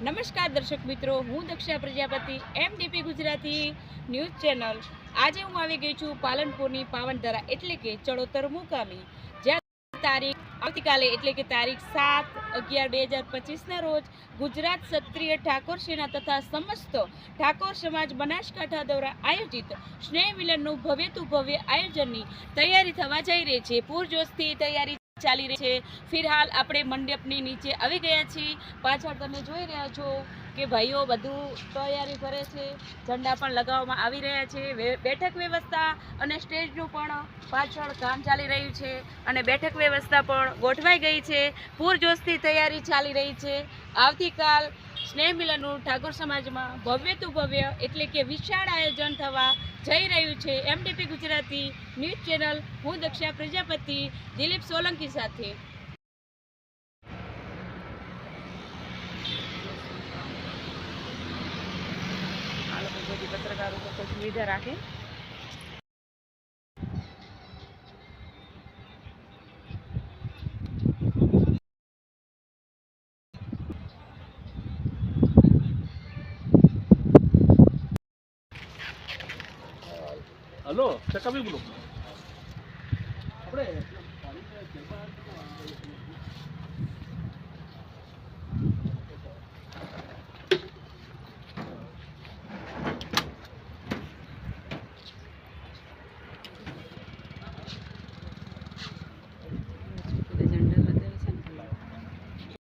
નમસ્કાર દર્શક મિત્રો, હું Daksha Prajapati MDP Gujarati news channel. આજે હું આવી ગઈ છું પાલનપુરની પાવનધરા એટલે કે ચડોતર મુકામી, જ્યાં તારીખ આવતીકાલે એટલે કે તારીખ 7/11/2025ના રોજ ગુજરાત ક્ષત્રિય ઠાકોર સેના તથા સમસ્ત ઠાકોર સમાજ બનાસકાંઠા દ્વારા આયોજિત સ્નેહ મિલનનું ભવ્યતું ભવ્ય આયોજનની તૈયારી થવા જઈ રહી છે. પૂરજોશથી તૈયારી ચાલી રહી છે. ફિલહાલ આપણે મંડપની નીચે આવી ગયા છીએ. પાછળ તમે જોઈ રહ્યા છો કે ભાઈઓ બધું તૈયારી કરે છે. ઝંડા પણ લગાવવામાં આવી રહ્યા છે. બેઠક વ્યવસ્થા અને સ્ટેજનું પણ પાછળ કામ ચાલી રહ્યું છે અને બેઠક વ્યવસ્થા પણ ગોઠવાઈ ગઈ છે. પૂરજોશથી તૈયારી ચાલી રહી છે. આવતીકાલ સ્નેહ મિલનનું ઠાકોર સમાજમાં ભવ્યતું ભવ્ય એટલે કે વિશાળ આયોજન થવા જઈ રહ્યું છે. MDP ગુજરાતી ન્યૂઝ ચેનલ, હું દક્ષા પ્રજાપતિ, દિલીપ સોલંકી સાથે. આ લોકો બધી પત્રકારો પર સુવિધા રાખે. હલો ચકાવી બોલો આપણે